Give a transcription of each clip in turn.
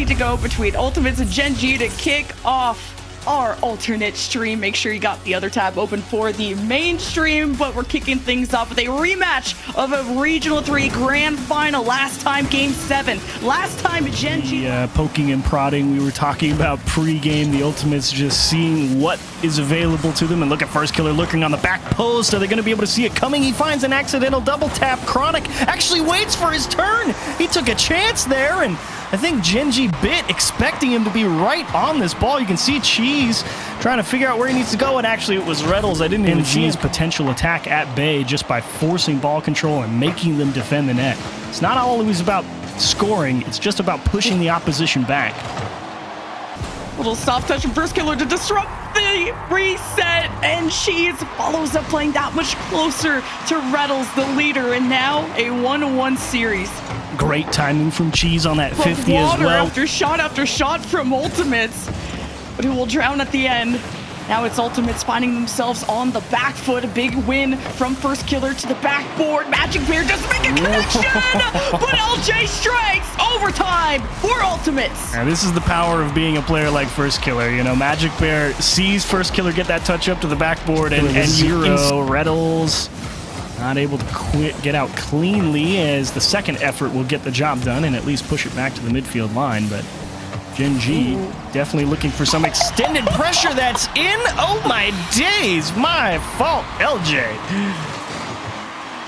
to go between Ultimates and Gen.G to kick off our alternate stream. Make sure you got the other tab open for the main stream, but we're kicking things off with a rematch of a Regional 3 Grand Final. Last time, Game 7. Last time, Gen.G... poking and prodding. We were talking about pre-game, the Ultimates just seeing what is available to them. And look at First Killer looking on the back post. Are they going to be able to see it coming? He finds an accidental double tap. Chronic actually waits for his turn. He took a chance there, and I think Gen.G bit, expecting him to be right on this ball. You can see Cheese trying to figure out where he needs to go, and actually it was Rlcs. I didn't even see his potential attack at bay just by forcing ball control and making them defend the net. It's not always about scoring, it's just about pushing the opposition back. Little soft touch from First Killer to disrupt the reset, and Cheese follows up, playing that much closer to Rlcs, the leader, and now a 1-1 series. Great timing from Cheese on that 50 as well. After shot from Ultimates, but who will drown at the end. Now it's Ultimates finding themselves on the back foot. A big win from First Killer to the backboard. Magic Bear doesn't make a connection, but LJ strikes overtime for Ultimates. Now, this is the power of being a player like First Killer. You know, Magic Bear sees First Killer get that touch up to the backboard, and zero. Rlcs not able to get out cleanly, as the second effort will get the job done and at least push it back to the midfield line. But Gen.G definitely looking for some extended pressure. That's in. Oh my days, my fault, LJ.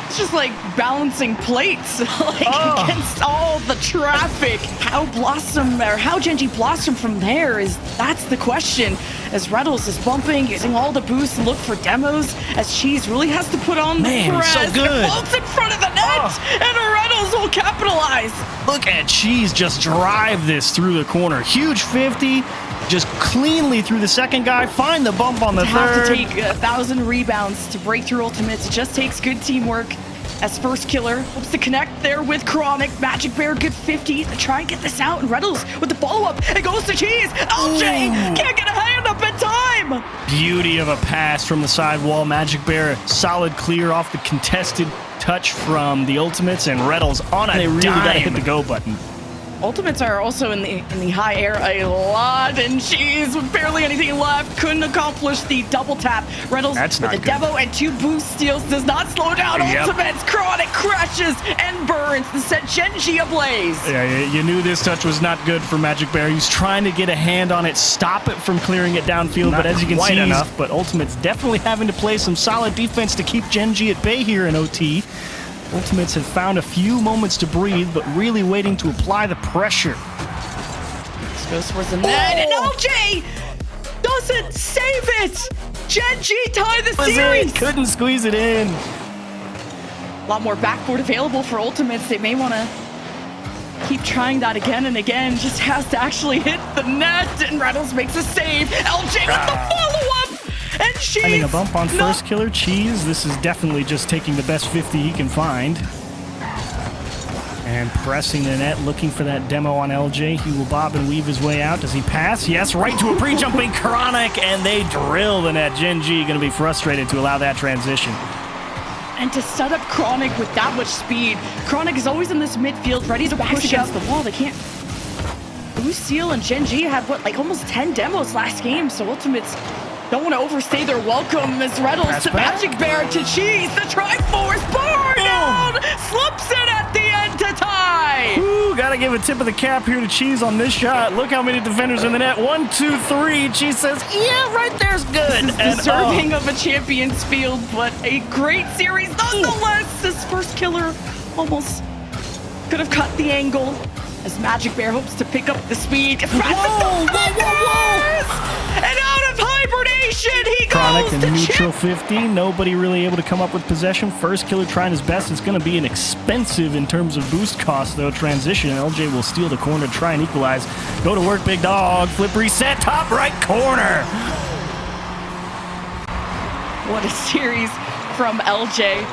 It's just like balancing plates against all the traffic. How Gen.G blossom from there that's the question. As Rlcs is bumping, using all the boosts to look for demos, as Cheese really has to put on the press. So good. It floats in front of the net, and Rlcs will capitalize. Look at Cheese just drive this through the corner. Huge 50, just cleanly through the second guy, find the bump on the third. Have to take 1,000 rebounds to break through Ultimates. It just takes good teamwork. As First Killer hopes to connect there with Chronic. Magic Bear, good 50 to try and get this out. And Rlcs with the follow-up. It goes to Cheese. LJ can't get a hand up in time. Beauty of a pass from the sidewall. Magic Bear, solid clear off the contested touch from the Ultimates, and Rlcs on a dime. They really got to hit the go button. Ultimates are also in the high air a lot, and Cheese with barely anything left couldn't accomplish the double tap. Rlcs with a Devo and 2 boost steals does not slow down Ultimates. Chronic crashes and burns to set Gen.G ablaze. Yeah, you knew this touch was not good for Magic Bear. He's trying to get a hand on it, stop it from clearing it downfield, but as you can see, but Ultimates definitely having to play some solid defense to keep Gen.G at bay here in OT. Ultimates have found a few moments to breathe, but really waiting to apply the pressure. This goes towards the net, and LJ doesn't save it! Gen.G tie the series! Couldn't squeeze it in. A lot more backboard available for Ultimates. They may want to keep trying that again and again. Just has to actually hit the net, and Rlcs makes a save. LJ with the follow-up! And Cheese finding a bump on First Killer. Cheese, this is definitely just taking the best 50 he can find. And pressing the net, looking for that demo on LJ. He will bob and weave his way out. Does he pass? Yes, right to a pre-jumping Chronic, and they drill the net. Gen.G going to be frustrated to allow that transition. And to set up Chronic with that much speed, Chronic is always in this midfield, ready to push against the wall. They can't. Boost Seal and Gen.G had, what, almost 10 demos last game, so Ultimates don't want to overstay their welcome. As Rlcs to Magic Bear to Cheese. The Triforce bar down! Slips it at the end to tie! Ooh, gotta give a tip of the cap here to Cheese on this shot. Look how many defenders in the net. 1, 2, 3. Cheese says, yeah, right there's good. This is deserving of a champion's field, but a great series nonetheless. This First Killer almost could have cut the angle, as Magic Bear hopes to pick up the speed. Whoa! And out of hibernation, he goes Chronic and neutral 50. Nobody really able to come up with possession. First Killer trying his best. It's going to be an expensive in terms of boost cost, though. Transition. LJ will steal the corner, try and equalize. Go to work, big dog. Flip reset, top right corner. What a series from LJ.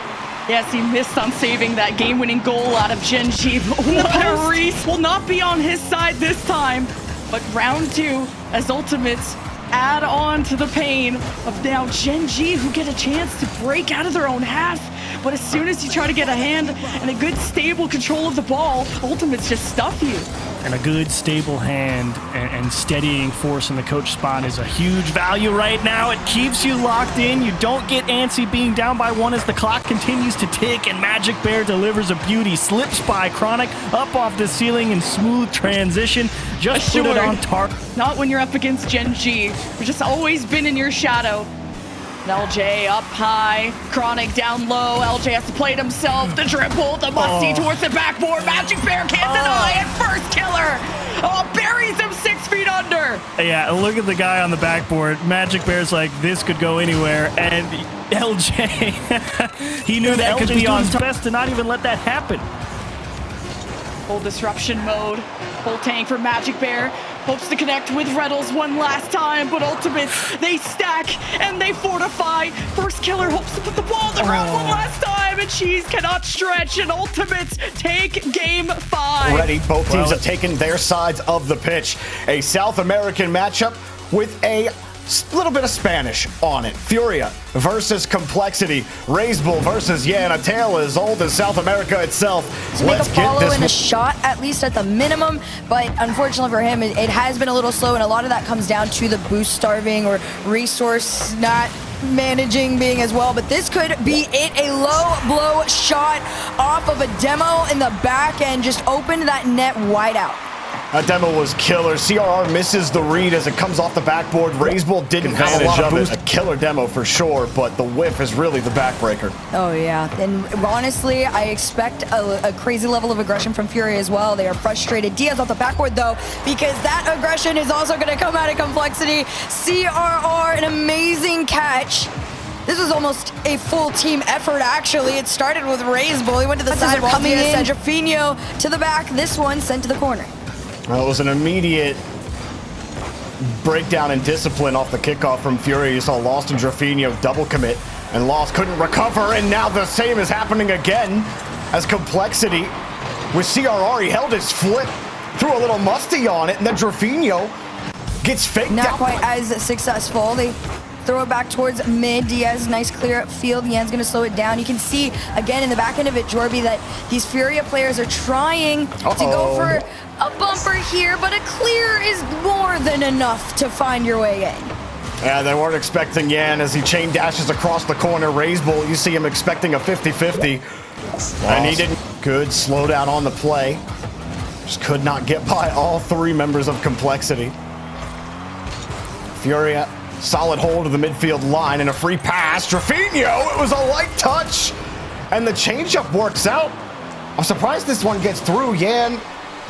Yes, he missed on saving that game-winning goal out of Gen.G. But Reese will not be on his side this time. But round 2, as Ultimates add on to the pain of now Gen.G, who get a chance to break out of their own half. but as soon as you try to get a hand and a good stable control of the ball, Ultimates just stuff you. And a good stable hand and steadying force in the coach spot is a huge value right now. It keeps you locked in. You don't get antsy being down by 1 as the clock continues to tick, and Magic Bear delivers a beauty. Slips by Chronic up off the ceiling in smooth transition. Just put it on target. Not when you're up against Gen.G. We've just always been in your shadow. LJ up high, Chronic down low. LJ has to play it himself. The dribble, the musty towards the backboard. Magic Bear can't deny it. First killer. Oh, buries him 6 feet under. Yeah, look at the guy on the backboard. Magic Bear's like, this could go anywhere. And LJ, he knew that could be on his best to not even let that happen. Full disruption mode. Full tank for Magic Bear. Hopes to connect with Rlcs one last time, but Ultimates, they stack and they fortify. First killer hopes to put the ball on the ground one last time, and Cheese cannot stretch, and Ultimates take game 5. Already, both teams have taken their sides of the pitch. A South American matchup with a little bit of Spanish on it. FURIA versus Complexity. Razebull versus GEN, a tale as old as South America itself. To make a follow and a shot, at least at the minimum, but unfortunately for him, it has been a little slow, and a lot of that comes down to the boost starving or resource not managing being as well, but this could be it. A low blow shot off of a demo in the back end just opened that net wide out. That demo was killer. CRR misses the read as it comes off the backboard. Razebull didn't have a lot of boost. A killer demo for sure, but the whiff is really the backbreaker. Oh yeah, and honestly, I expect a crazy level of aggression from FURIA as well. They are frustrated. Diaz off the backboard though, because that aggression is also going to come out of Complexity. CRR, an amazing catch. This was almost a full team effort, actually. It started with Razebull. He went to the sidewall. Coming in. Jaffinho to the back. This one sent to the corner. Well, it was an immediate breakdown in discipline off the kickoff from FURIA. You saw Lost and Jaffinho double commit, and Lost couldn't recover, and now the same is happening again as Complexity with CRR. He held his flip, threw a little musty on it, and then Jaffinho gets faked out. Not quite as successful. They throw it back towards mid. Diaz, nice clear field. Yan's gonna slow it down. You can see again in the back end of it, Jorby, that these FURIA players are trying to go for a bumper here, but a clear is more than enough to find your way in. Yeah, they weren't expecting Yan as he chain dashes across the corner. Razebull, you see him expecting a 50-50. And he didn't. Good slowdown on the play. Just could not get by all 3 members of Complexity. FURIA, solid hold of the midfield line and a free pass. Jaffinho, it was a light touch. And the changeup works out. I'm surprised this one gets through. Yan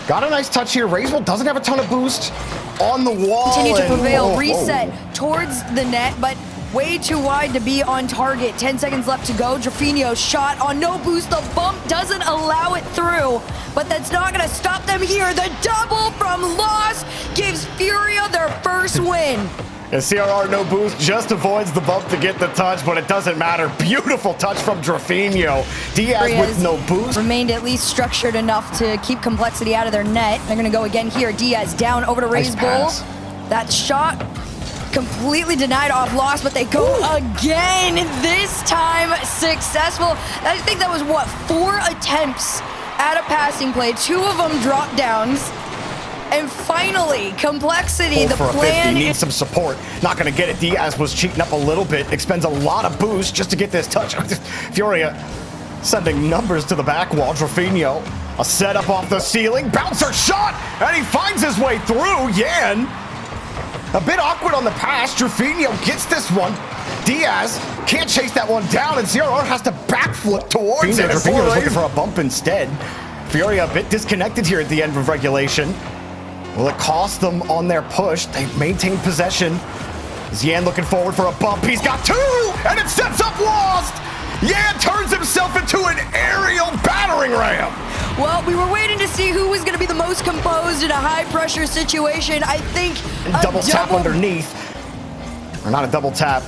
got a nice touch here. Razebull doesn't have a ton of boost on the wall. Continue to prevail. Reset towards the net, but way too wide to be on target. 10 seconds left to go. Jaffinho shot on no boost. The bump doesn't allow it through, but that's not going to stop them here. The double from Lost gives FURIA their first win. And CRR no boost, just avoids the bump to get the touch, but it doesn't matter. Beautiful touch from Jaffinho. Diaz with no boost. Remained at least structured enough to keep Complexity out of their net. They're going to go again here. Diaz down over to Razebull. That shot completely denied off Lost, but they go again. This time successful. I think that was, what, 4 attempts at a passing play. 2 of them drop downs. And finally, Complexity, the plan needs some support. Not going to get it. Diaz was cheating up a little bit. Expends a lot of boost just to get this touch. FURIA sending numbers to the back wall. Jaffinho, a setup off the ceiling. Bouncer shot, and he finds his way through. Yan, a bit awkward on the pass. Jaffinho gets this one. Diaz can't chase that one down, and CRR has to backflip towards it. Jaffinho's looking for a bump instead. FURIA a bit disconnected here at the end of regulation. Will it cost them on their push? They've maintained possession. Is Yan looking forward for a bump? He's got 2, and it sets up Lost. Yan turns himself into an aerial battering ram. Well, we were waiting to see who was going to be the most composed in a high-pressure situation. I think double tap underneath. Or not a double tap.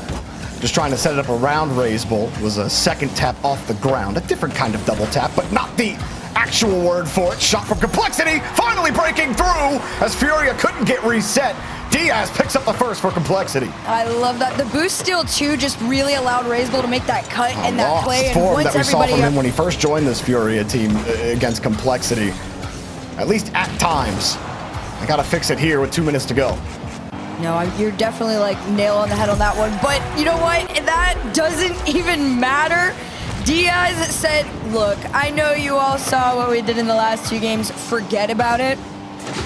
Just trying to set it up around Razebull. It was a second tap off the ground. A different kind of double tap, but not the actual word for it. Shot from Complexity, finally breaking through as FURIA couldn't get reset. Diaz picks up the first for Complexity. I love that. The boost steal too just really allowed Razebull to make that cut and that play. And form once that we saw everybody from him when he first joined this Furia team against Complexity. At least at times. I gotta fix it here with 2 minutes to go. No, you're definitely like nail on the head on that one. But you know what? That doesn't even matter. Diaz said, look, I know you all saw what we did in the last 2 games. Forget about it.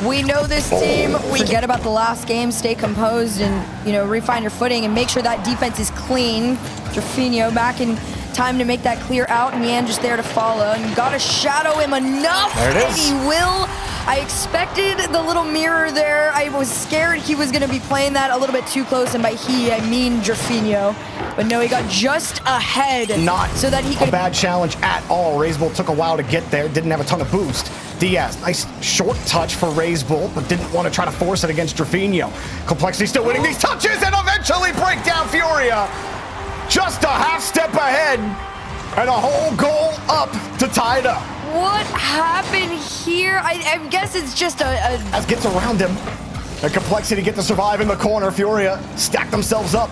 We know this team. Forget about the last game. Stay composed and, you know, refine your footing and make sure that defense is clean. Jorfinho back in time to make that clear out, and Yan just there to follow. And you gotta shadow him enough, there it is. And he will. I expected the little mirror there. I was scared he was gonna be playing that a little bit too close, and by he, I mean Jorfinho. But no, he got just ahead. Not so that he could. A bad challenge at all. Razebull took a while to get there, didn't have a ton of boost. Diaz, nice short touch for Razebull, but didn't want to try to force it against Jorfinho. Complexity still winning these touches and eventually break down Furia. Just a half step ahead and a whole goal up to tie it up. What happened here? I guess it's just As gets around him. And Complexity get to survive in the corner. Furia stack themselves up.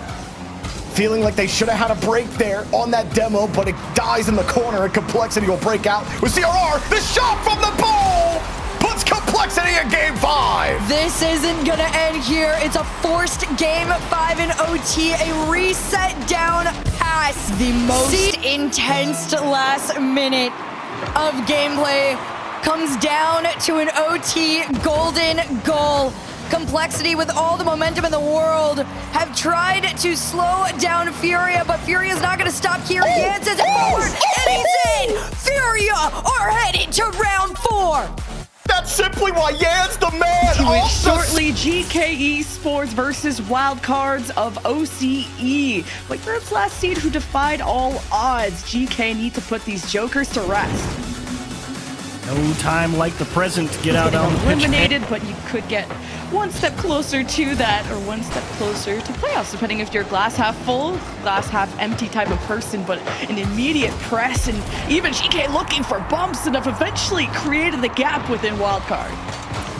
Feeling like they should have had a break there on that demo, but it dies in the corner and Complexity will break out with CRR. The shot from the ball puts Complexity in game 5. This isn't gonna end here. It's a forced game 5 in OT, a reset down pass. The most intense last minute of gameplay comes down to an OT golden goal. Complexity, with all the momentum in the world, have tried to slow down Furia, but Furia's not going to stop here. Yan sends it forward, and he's in! Furia are headed to round 4. That's simply why Yan's the man. Shortly, GK Esports versus Wildcards of OCE. Like Europe's last seed who defied all odds. GK need to put these jokers to rest. No time like the present to get out on the pitch. Eliminated, but you could get one step closer to that, or one step closer to playoffs, depending if you're glass half full, glass half empty type of person. But an immediate press, and even GK looking for bumps, and have eventually created the gap within Wildcard.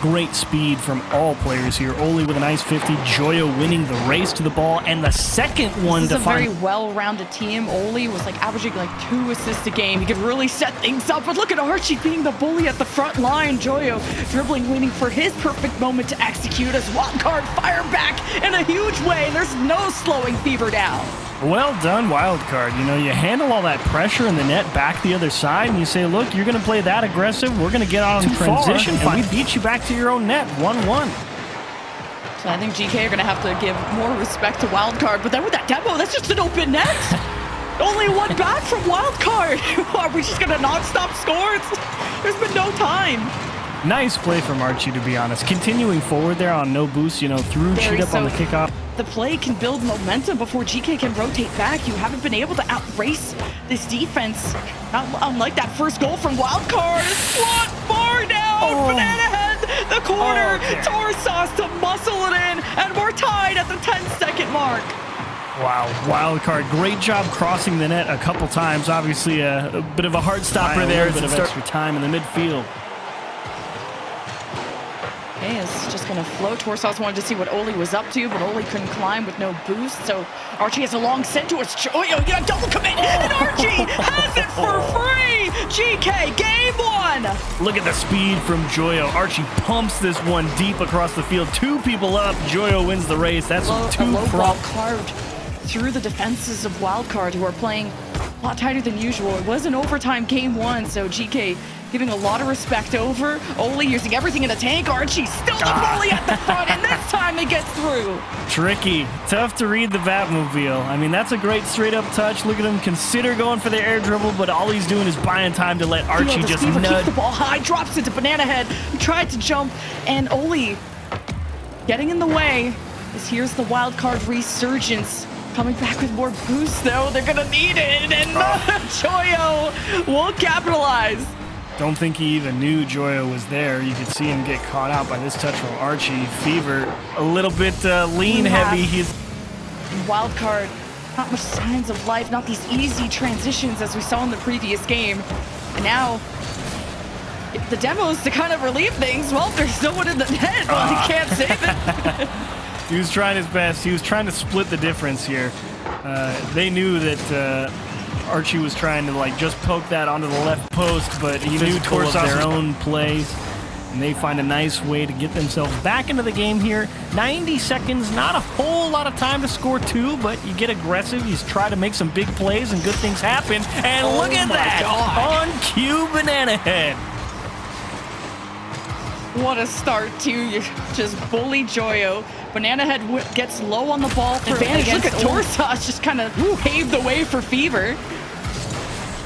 Great speed from all players here. Oli with a nice 50, Joyo winning the race to the ball, and the second one This to is a find. very well-rounded team. Oli was like averaging like 2 assists a game. He could really set things up, but look at Archie being the bully at the front line. Joyo dribbling, waiting for his perfect moment to execute as Wildcard fire back in a huge way. There's no slowing Fever down. Well done, Wildcard. You know, you handle all that pressure in the net back the other side, and you say, look, you're going to play that aggressive. We're going to get on transition, and we beat you back to your own net, 1-1. So I think GK are going to have to give more respect to Wildcard, but then with that demo, that's just an open net. Only one back from Wildcard. Are we just going to non-stop score? There's been no time. Nice play from Archie, to be honest. Continuing forward there on no boost, you know, through cheat up on the kickoff. The play can build momentum before GK can rotate back. You haven't been able to outrace this defense. Not unlike that first goal from Wildcard. Slot far down, banana head, the corner, Torsos to muscle it in, and we're tied at the 10-second mark. Wow, Wildcard, great job crossing the net a couple times. Obviously a bit of a hard stopper there. A bit of extra time in the midfield. Okay, it's just gonna float. Torsos wanted to see what Oli was up to, but Oli couldn't climb with no boost, so Archie has a long send to us. Oh, you got a double commit, and Archie has it for free! GK, game 1! Look at the speed from Joyo. Archie pumps this one deep across the field. 2 people up, Joyo wins the race. That's a low ball carved through the defenses of Wildcard, who are playing a lot tighter than usual. It was an overtime game 1, so GK giving a lot of respect over. Oli using everything in the tank. Archie still the bully at the front, and this time they get through. Tricky. Tough to read the Batmobile. I mean, that's a great straight-up touch. Look at him consider going for the air dribble, but all he's doing is buying time to let Archie just Fever nudge. Keeps the ball high, drops it to Banana Head, who tried to jump, and Oli getting in the way. As here's the Wildcard resurgence. Coming back with more boost, though. They're gonna need it, and Joyo will capitalize. Don't think he even knew Joyo was there. You could see him get caught out by this touch from Archie. Fever, a little bit lean heavy. He's Wildcard, not much signs of life, not these easy transitions as we saw in the previous game. And now, the demos to kind of relieve things. Well, there's no one in the net. Well, he can't save it. He was trying his best. He was trying to split the difference here. They knew that Archie was trying to like just poke that onto the left post, but he knew towards their own plays. And they find a nice way to get themselves back into the game here. 90 seconds, not a whole lot of time to score 2, but you get aggressive. You try to make some big plays and good things happen. And look at that on cue, Banana Head. What a start to you. Just bully Joyo. Banana Head gets low on the ball for advantage. Look at Torsas just kind of paved the way for Fever.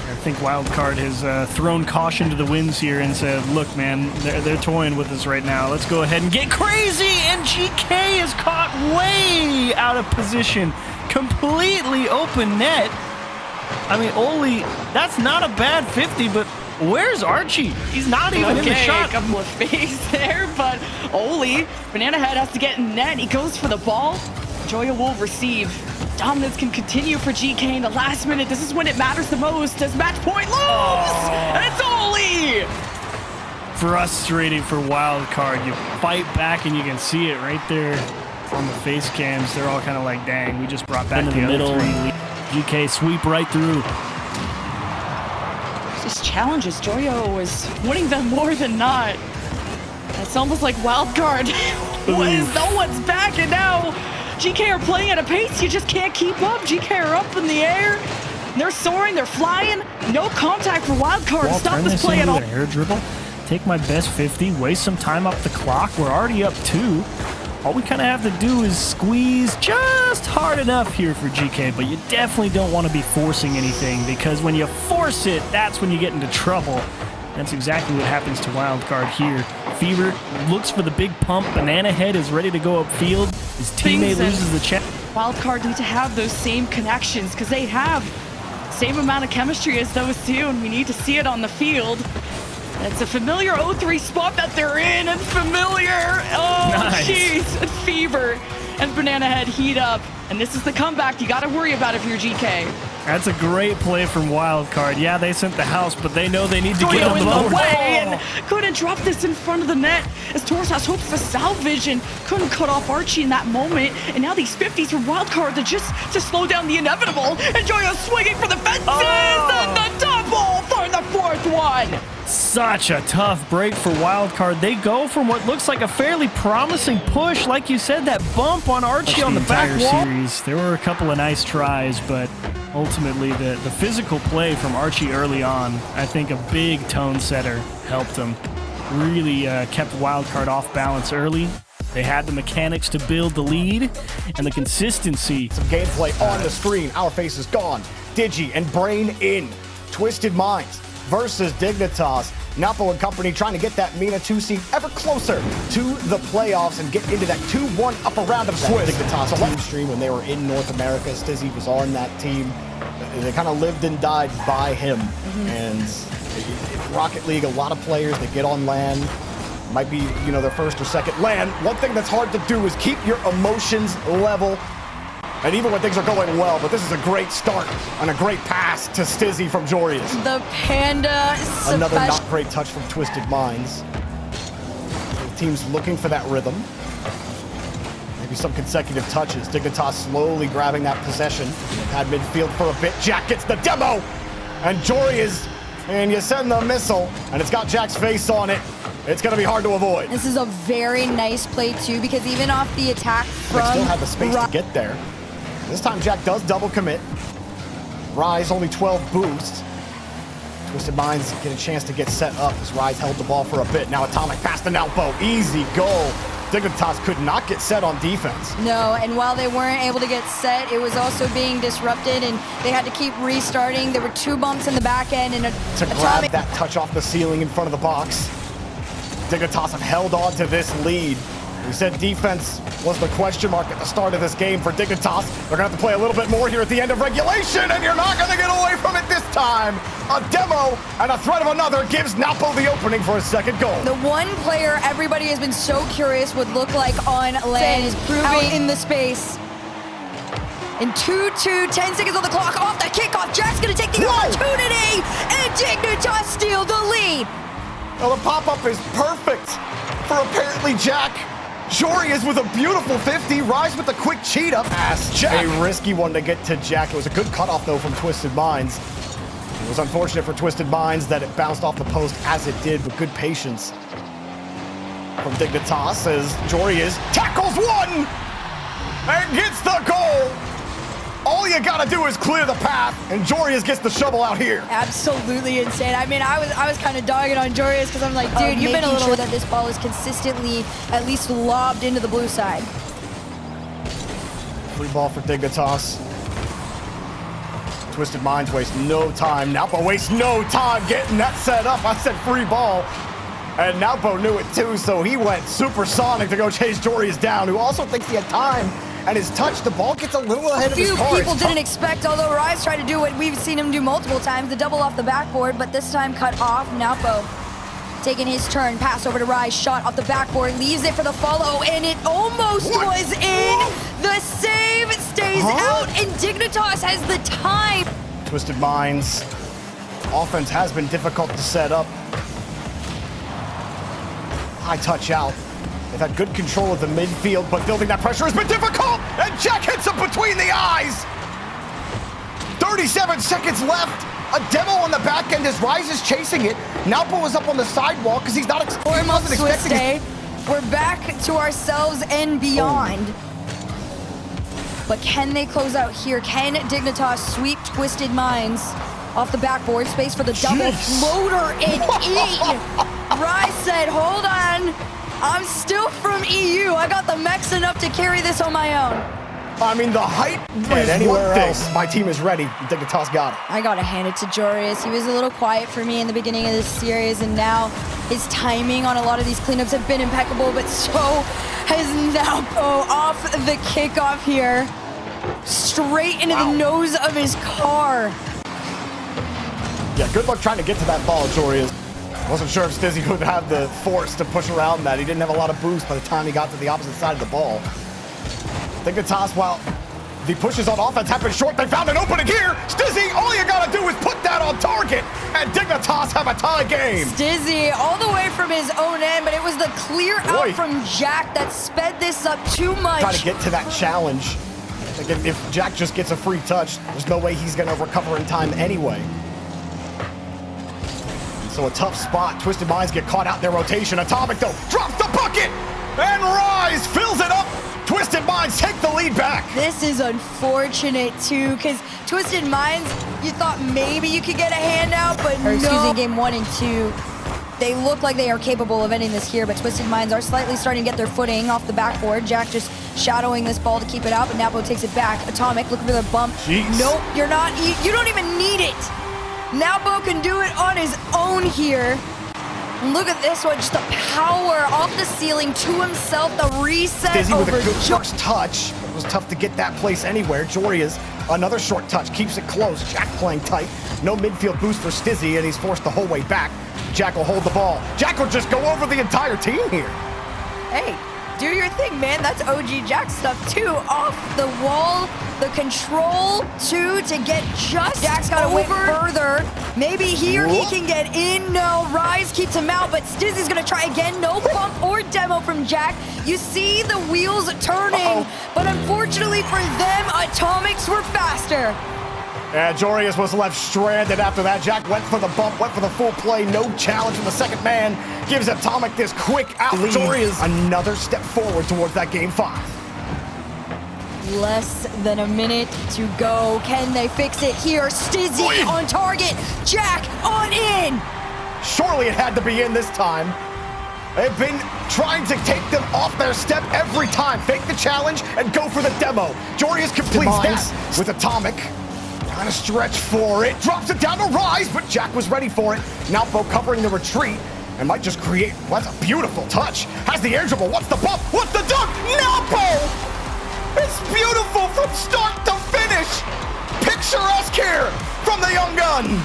I think WILDCARD has thrown caution to the winds here and said, look, man, they're toying with us right now. Let's go ahead and get crazy. And GK is caught way out of position. Completely open net. I mean, Oli, that's not a bad 50, but where's Archie? He's not even in the shot. A couple of fakes there, but Oli, Banana Head has to get in net. He goes for the ball. Joyo will receive. Dominance can continue for GK in the last minute. This is when it matters the most. Does match point lose? And it's Oli! Frustrating for WILDCARD. You fight back and you can see it right there on the face cams. They're all kind of like, dang, we just brought back the middle. GK sweep right through. These challenges, Joyo is winning them more than not. It's almost like WILDCARD. No one's back, and now GK are playing at a pace you just can't keep up. GK are up in the air. They're soaring, they're flying. No contact for WILDCARD to stop this play at all. Air dribble, take my best 50, waste some time off the clock. We're already up 2. All we kind of have to do is squeeze just hard enough here for GK, but you definitely don't want to be forcing anything, because when you force it, that's when you get into trouble. That's exactly what happens to WILDCARD here. Fever looks for the big pump. Banana Head is ready to go upfield. His teammate loses the check. WILDCARD need to have those same connections, because they have the same amount of chemistry as those two, and we need to see it on the field. It's a familiar 0-3 spot that they're in, and familiar. Oh, jeez. Nice. Fever and Banana Head heat up, and this is the comeback you got to worry about if you're GK. That's a great play from WILDCARD. Yeah, they sent the house, but they know they need to get on the way, and couldn't drop this in front of the net as Torsas hopes for salvage and couldn't cut off Archie in that moment. And now these 50s from WILDCARD to slow down the inevitable. And Joyo swinging for the fences, and the double for the 4th one. Such a tough break for WILDCARD. They go from what looks like a fairly promising push, like you said, that bump on Archie on the back wall. Series. There were a couple of nice tries, but ultimately the physical play from Archie early on, I think a big tone setter helped him. Really kept WILDCARD off balance early. They had the mechanics to build the lead and the consistency. Some gameplay on the screen. Our face is gone. Digi and Brain in. Twisted Minds versus Dignitas. Napo and company trying to get that MENA 2 seed ever closer to the playoffs and get into that 2-1 upper round of Swiss. Dignitas team stream when they were in North America. Stizzy was on that team. They kind of lived and died by him. And in Rocket League, a lot of players that get on LAN, might be, you know, their first or second LAN. One thing that's hard to do is keep your emotions level. And even when things are going well, but this is a great start and a great pass to Stizzy from Jorius. The Panda. Another not great touch from Twisted Minds. The team's looking for that rhythm. Maybe some consecutive touches. Dignitas slowly grabbing that possession. Had midfield for a bit. Jack gets the demo. And Jorius, and you send the missile, and it's got Jack's face on it. It's going to be hard to avoid. This is a very nice play, too, because even off the attack from... They still have the space to get there. This time Jack does double commit. Rise only 12 boosts. Twisted Minds get a chance to get set up as Rise held the ball for a bit. Now Atomic past the Nalpo. Easy goal. Dignitas could not get set on defense. No, and while they weren't able to get set, it was also being disrupted, and they had to keep restarting. There were 2 bumps in the back end, and to grab that touch off the ceiling in front of the box. Dignitas have held on to this lead. We said defense was the question mark at the start of this game for Dignitas. They're going to have to play a little bit more here at the end of regulation, and you're not going to get away from it this time. A demo and a threat of another gives Napo the opening for his second goal. The one player everybody has been so curious would look like on LAN is proving out in the space. In 2-2, 10 seconds on the clock, off the kickoff. Jack's going to take the opportunity, and Dignitas steal the lead. Well, the pop-up is perfect for apparently Jack. Jorius with a beautiful 50, Rise with a quick cheetah pass. Jack. A risky one to get to Jack. It was a good cutoff though from Twisted Minds. It was unfortunate for Twisted Minds that it bounced off the post as it did, with good patience from Dignitas as Jorius tackles one and gets the goal. All you gotta do is clear the path, and Jorius gets the shovel out here. Absolutely insane. I mean, I was kind of dogging on Jorius because I'm like, dude, you've been a little sure that this ball is consistently at least lobbed into the blue side. Free ball for Dignitas. Twisted Minds waste no time. Napo wastes no time getting that set up. I said free ball. And Napo knew it too, so he went supersonic to go chase Jorius down, who also thinks he had time. And his touch, the ball gets a little ahead of his car. Few people didn't expect, although Rise tried to do what we've seen him do multiple times, the double off the backboard, but this time cut off. Napo taking his turn, pass over to Rise, shot off the backboard, leaves it for the follow, and it almost was in. The save stays out, and Dignitas has the time. Twisted Minds. Offense has been difficult to set up. High touch out. They've had good control of the midfield, but building that pressure has been difficult, and Jack hits him between the eyes. 37 seconds left. A demo on the back end as Rise is chasing it. Napo is up on the sidewalk because he's not expecting it. We're back to ourselves and beyond. But can they close out here? Can Dignitas sweep Twisted Minds off the backboard? Space for the double floater and eat. Rise said, hold on. I'm still from EU. I got the mechs enough to carry this on my own. I mean, the height is anywhere else. My team is ready. Dignitas got it. I gotta hand it to Jorius. He was a little quiet for me in the beginning of this series, and now his timing on a lot of these cleanups have been impeccable, but so has Napo off the kickoff here. Straight into the nose of his car. Yeah, good luck trying to get to that ball, Jorius. Wasn't sure if Stizzy would have the force to push around that. He didn't have a lot of boost by the time he got to the opposite side of the ball. Dignitas, while the pushes on offense have been short, they found an opening here. Stizzy, all you gotta do is put that on target, and Dignitas have a tie game. Stizzy all the way from his own end, but it was the clear out from Jack that sped this up too much. Try to get to that challenge. Like if Jack just gets a free touch, there's no way he's gonna recover in time anyway. So a tough spot. Twisted Minds get caught out in their rotation. Atomic, though, drops the bucket! And Rise fills it up! Twisted Minds take the lead back! This is unfortunate, too, because Twisted Minds, you thought maybe you could get a handout, but no. Excuse me, game 1 and 2, they look like they are capable of ending this here, but Twisted Minds are slightly starting to get their footing off the backboard. Jack just shadowing this ball to keep it out, but Napo takes it back. Atomic looking for the bump. Jeez. Nope, you're not. You don't even need it. Napo can do it on his own here. Look at this one, just the power off the ceiling to himself, the reset Stizzy over with a good first touch. It was tough to get that place anywhere. Jorius, another short touch, keeps it close. Jack playing tight. No midfield boost for Stizzy, and he's forced the whole way back. Jack will hold the ball. Jack will just go over the entire team here. Hey, do your thing, man. That's OG Jack stuff, too. Off the wall, the control, too, to get just Jack's got to wait further. Maybe here he can get in. No, Rise keeps him out, but Stizzy's going to try again. No bump or demo from Jack. You see the wheels turning, but unfortunately for them, Atomics were faster. And Jorius was left stranded after that. Jack went for the bump, went for the full play. No challenge from the second man. Gives Atomic this quick out lead. Jorius another step forward towards that game 5. Less than a minute to go. Can they fix it here? Stizzy on target. Jack on in. Surely it had to be in this time. They've been trying to take them off their step every time. Fake the challenge and go for the demo. Jorius completes that with Atomic. Trying to stretch for it. Drops it down to Rise, but Jack was ready for it. Napo covering the retreat and might just create. Well, that's a beautiful touch. Has the air dribble. What's the bump? What's the dunk? Napo! It's beautiful from start to finish. Picturesque here from the young gun.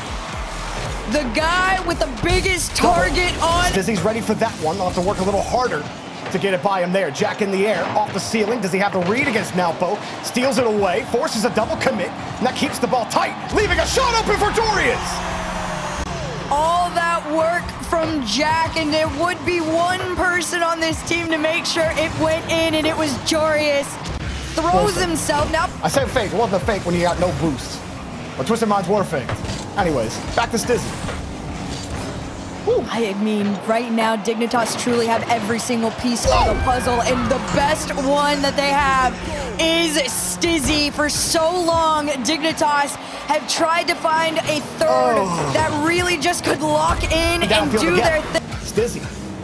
The guy with the biggest target on. Stizzy's ready for that one. They'll have to work a little harder to get it by him there. Jack in the air, off the ceiling. Does he have the read against Napo? Steals it away, forces a double commit, and that keeps the ball tight, leaving a shot open for Jorius. All that work from Jack, and there would be one person on this team to make sure it went in, and it was Jorius. Throws himself. Now I said fake. It wasn't a fake when you got no boost. But Twisted Minds were faked. Anyways, back to Stizzy. I mean, right now, Dignitas truly have every single piece of the puzzle, and the best one that they have is Stizzy. For so long, Dignitas have tried to find a third that really just could lock in and do their thing. Stizzy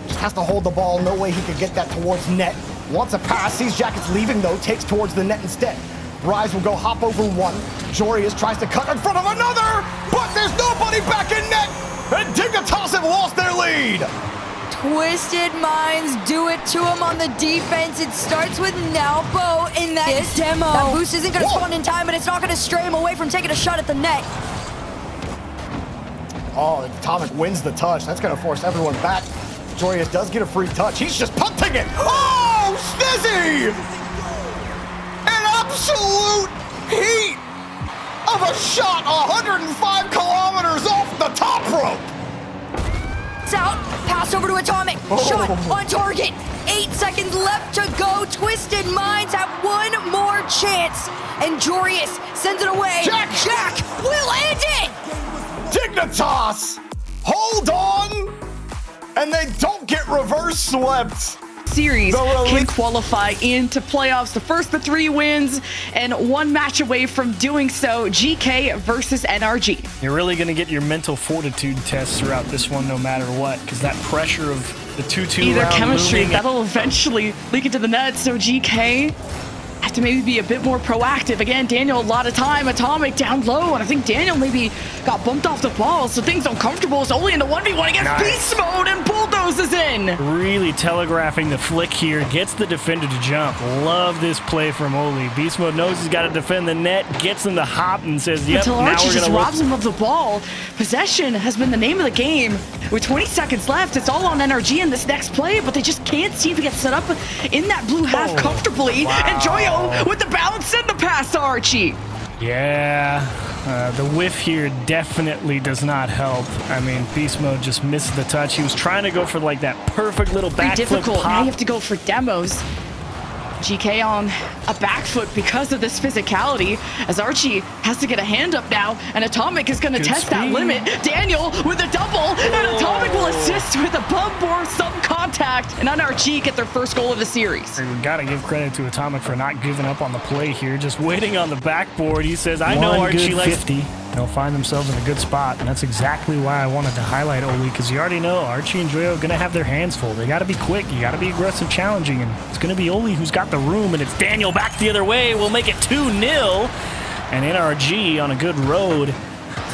just has to hold the ball. No way he could get that towards net. Wants a pass, sees Jackets leaving though, takes towards the net instead. Rise will go hop over one. Jorius tries to cut in front of another, but there's nobody back in net. And Dignitas have lost their lead. Twisted Minds do it to him on the defense. It starts with Nalpo in that demo. That boost isn't going to spawn in time, but it's not going to stray him away from taking a shot at the net. Oh, Atomic wins the touch. That's going to force everyone back. Jorius does get a free touch. He's just punting it. Oh, Stizzy! An absolute heat of a shot 105 kilometers off the top rope. It's out. Pass over to Atomic. Shot on target. 8 seconds left to go. Twisted Minds have one more chance. And Jorius sends it away. Jack will end it. Dignitas, hold on. And they don't get reverse swept. Series can qualify into playoffs. The first of 3 wins and 1 match away from doing so. GK versus NRG. You're really going to get your mental fortitude tests throughout this one no matter what, because that pressure of the 2-2 either round chemistry looming, that'll eventually leak into the net. So GK have to maybe be a bit more proactive. Again, Daniel, a lot of time. Atomic down low, and I think Daniel maybe got bumped off the ball, so things uncomfortable. It's only in the 1v1 against Beast Mode, and bulldozes in. Really telegraphing the flick here, gets the defender to jump. Love this play from Oli. Beast Mode knows he's got to defend the net, gets him to hop and says, yep, until now Archie we're just going to robs him of the ball. Possession has been the name of the game. With 20 seconds left, it's all on NRG in this next play, but they just can't seem to get set up in that blue half comfortably. Wow. And Joyo with the bounce and the pass to Archie. Yeah, the whiff here definitely does not help. I mean, Beast Mode just missed the touch. He was trying to go for like that perfect little Very backflip difficult. pop. Now you have to go for demos. GK on a back foot because of this physicality, as Archie has to get a hand up now, and Atomic is going to test that limit. Daniel with a double, and Atomic will assist with a bump or some contact, and NRG get their first goal of the series. We got to give credit to Atomic for not giving up on the play here, just waiting on the backboard. He says, I know Archie likes 50. They'll find themselves in a good spot, and that's exactly why I wanted to highlight Oli, because you already know Archie and Joyo are going to have their hands full. They got to be quick. You got to be aggressive, challenging, and it's going to be Oli who's got the room, and it's Daniel back the other way. We'll make it 2-0, and NRG on a good road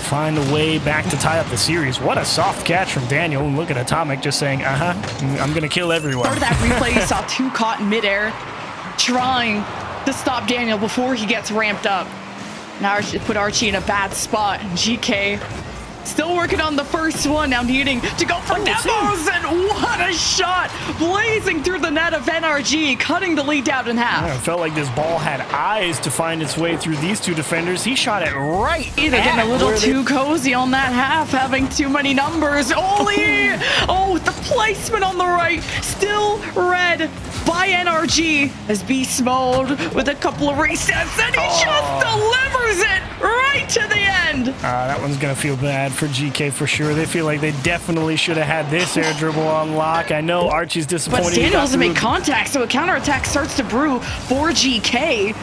find a way back to tie up the series. What a soft catch from Daniel, and look at Atomic just saying, I'm going to kill everyone. Part of that replay, you saw 2 caught in midair, trying to stop Daniel before he gets ramped up. Now put Archie in a bad spot. GK still working on the first one, now needing to go for demos, and what a shot! Blazing through the net of NRG, cutting the lead down in half. Yeah, it felt like this ball had eyes to find its way through these 2 defenders. He shot it right. Either getting a little too cozy on that half, having too many numbers. Oli! Oh, the placement on the right, still red by NRG as Beast Mode with a couple of resets, and he just delivers it right to the end. That one's going to feel bad for GK for sure. They feel like they definitely should have had this air dribble on lock. I know Archie's disappointed. But Daniel doesn't make contact, so a counterattack starts to brew for GK.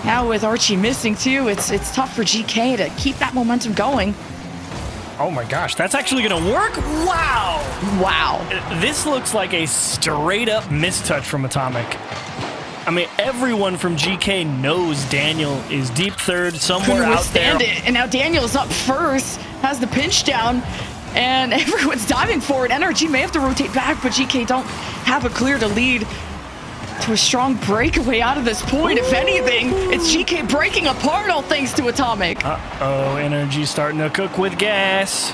Now with Archie missing too, it's tough for GK to keep that momentum going. Oh my gosh, that's actually going to work? Wow! Wow. This looks like a straight-up mistouch from Atomic. I mean, everyone from GK knows Daniel is deep third, somewhere out there. It. And now Daniel's up first, has the pinch down, and everyone's diving for it. NRG may have to rotate back, but GK don't have a clear to lead to a strong breakaway out of this point. If anything, it's GK breaking apart, all thanks to Atomic. Uh-oh, NRG starting to cook with gas.